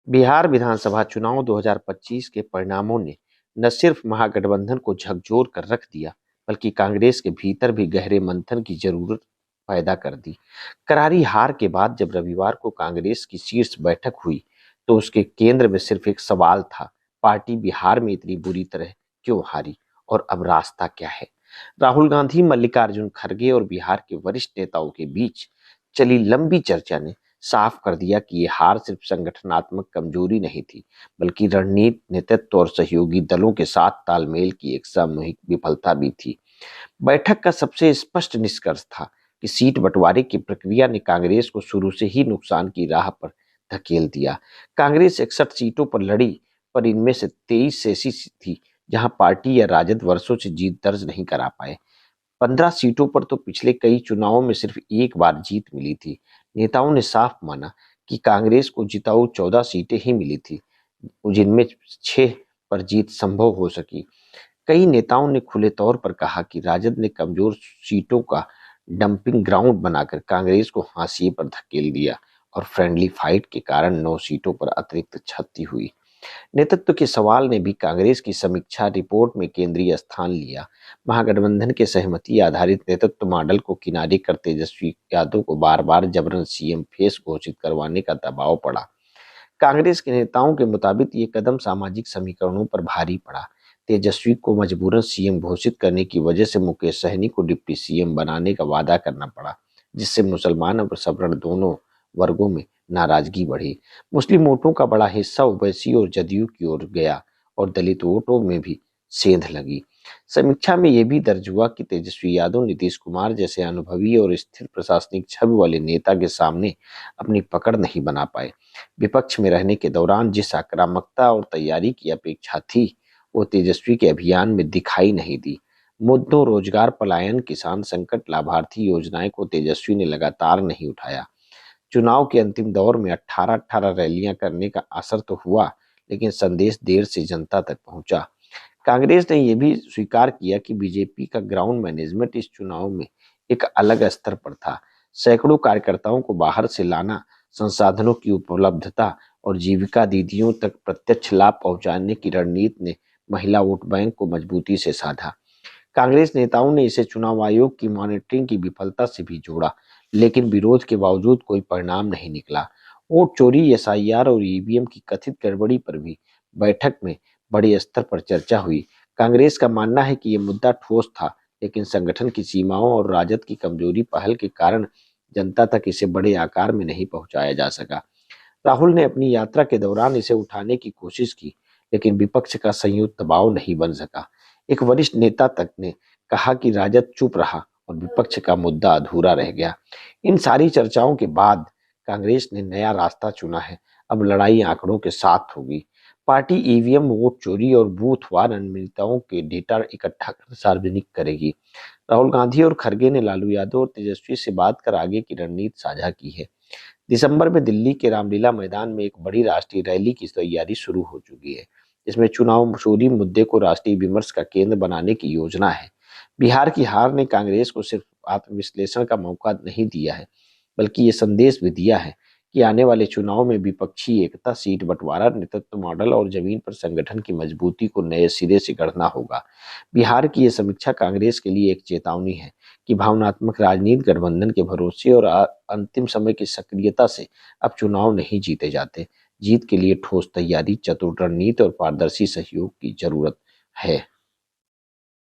बिहार विधानसभा चुनाव 2025 के परिणामों ने न सिर्फ महागठबंधन को झकझोर कर रख दिया, बल्कि कांग्रेस के भीतर भी गहरे मंथन की जरूरत पैदा कर दी। करारी हार के बाद जब रविवार को कांग्रेस की शीर्ष बैठक हुई, तो उसके केंद्र में सिर्फ एक सवाल था, पार्टी बिहार में इतनी बुरी तरह क्यों हारी और अब रास्ता क्या है। राहुल गांधी, मल्लिकार्जुन खड़गे और बिहार के वरिष्ठ नेताओं के बीच चली लंबी चर्चा ने साफ कर दिया कि ये हार सिर्फ संगठनात्मक कमजोरी नहीं थी, बल्कि रणनीति, नेतृत्व और सहयोगी दलों के साथ तालमेल की एक सामूहिक विफलता भी थी। बैठक का सबसे स्पष्ट निष्कर्ष था कि सीट बंटवारे की प्रक्रिया ने कांग्रेस को शुरू से ही नुकसान की राह पर धकेल दिया। कांग्रेस 61 सीटों पर लड़ी, पर इनमें से 23 ऐसी थी जहां पार्टी या राजद वर्षों से जीत दर्ज नहीं करा पाए। 15 सीटों पर तो पिछले कई चुनावों में सिर्फ एक बार जीत मिली थी। नेताओं ने साफ माना कि कांग्रेस को जिताऊ 14 सीटें ही मिली थी, जिनमें 6 पर जीत संभव हो सकी। कई नेताओं ने खुले तौर पर कहा कि राजद ने कमजोर सीटों का डंपिंग ग्राउंड बनाकर कांग्रेस को हाशिए पर धकेल दिया और फ्रेंडली फाइट के कारण 9 सीटों पर अतिरिक्त क्षति हुई। नेतृत्व के सवाल ने भी कांग्रेस की समीक्षा रिपोर्ट में केंद्रीय स्थान लिया। महागठबंधन के सहमति आधारित नेतृत्व मॉडल को किनारे कर तेजस्वी यादव को बार बार जबरन सीएम फेस घोषित करवाने का दबाव पड़ा। कांग्रेस के नेताओं के मुताबिक ये कदम सामाजिक समीकरणों पर भारी पड़ा। तेजस्वी को मजबूरन सीएम घोषित करने की वजह से मुकेश सहनी को डिप्टी सीएम बनाने का वादा करना पड़ा, जिससे मुसलमान और सवर्ण दोनों वर्गों में नाराजगी बढ़ी। मुस्लिम वोटों का बड़ा हिस्सा ओवैसी और जदयू की ओर गया और दलित वोटों में भी सेंध लगी। समीक्षा में यह भी दर्ज हुआ कि तेजस्वी यादव नीतीश कुमार जैसे अनुभवी और स्थिर प्रशासनिक छवि वाले नेता के सामने अपनी पकड़ नहीं बना पाए। विपक्ष में रहने के दौरान जिस आक्रामकता और तैयारी की अपेक्षा थी, वो तेजस्वी के अभियान में दिखाई नहीं दी। मुद्दों रोजगार, पलायन, किसान संकट, लाभार्थी योजनाएं को तेजस्वी ने लगातार नहीं उठाया। चुनाव के अंतिम दौर में 18-18 रैलियां करने का असर तो हुआ, लेकिन संदेश देर से जनता तक पहुंचा। कांग्रेस ने यह भी स्वीकार किया कि बीजेपी का ग्राउंड मैनेजमेंट इस चुनाव में एक अलग स्तर पर था। सैकड़ों कार्यकर्ताओं को बाहर से लाना, संसाधनों की उपलब्धता और जीविका दीदियों तक प्रत्यक्ष लाभ पहुंचाने की रणनीति ने महिला वोट बैंक को मजबूती से साधा। कांग्रेस नेताओं ने इसे चुनाव आयोग की मॉनिटरिंग की विफलता से भी जोड़ा, लेकिन विरोध के बावजूद कोई परिणाम नहीं निकला। वोट चोरी, एसआईआर और ईवीएम की कथित गड़बड़ी पर भी बैठक में बड़े स्तर पर चर्चा हुई। कांग्रेस का मानना है कि ये मुद्दा ठोस था, लेकिन संगठन की सीमाओं और राजद की कमजोरी पहल के कारण जनता तक इसे बड़े आकार में नहीं पहुंचाया जा सका। राहुल ने अपनी यात्रा के दौरान इसे उठाने की कोशिश की, लेकिन विपक्ष का संयुक्त दबाव नहीं बन सका। एक वरिष्ठ नेता तक ने कहा कि राजद चुप रहा और विपक्ष का मुद्दा अधूरा रह गया। इन सारी चर्चाओं के बाद कांग्रेस ने नया रास्ता चुना है। अब लड़ाई आंकड़ों के साथ होगी। पार्टी ईवीएम, वोट चोरी और बूथवार अनियमितताओं के डेटा इकट्ठा कर सार्वजनिक करेगी। राहुल गांधी और खड़गे ने लालू यादव और तेजस्वी से बात कर आगे की रणनीति साझा की है। दिसंबर में दिल्ली के रामलीला मैदान में एक बड़ी राष्ट्रीय रैली की तैयारी शुरू हो चुकी है। इसमें चुनाव चोरी मुद्दे को राष्ट्रीय विमर्श का केंद्र बनाने की योजना है। बिहार की हार ने कांग्रेस को सिर्फ आत्मविश्लेषण का मौका नहीं दिया है, बल्कि ये संदेश भी दिया है कि आने वाले चुनाव में विपक्षी एकता, सीट बंटवारा, नेतृत्व मॉडल और जमीन पर संगठन की मजबूती को नए सिरे से गढ़ना होगा। बिहार की यह समीक्षा कांग्रेस के लिए एक चेतावनी है कि भावनात्मक राजनीति, गठबंधन के भरोसे और अंतिम समय की सक्रियता से अब चुनाव नहीं जीते जाते। जीत के लिए ठोस तैयारी, चतुर रणनीति और पारदर्शी सहयोग की जरूरत है।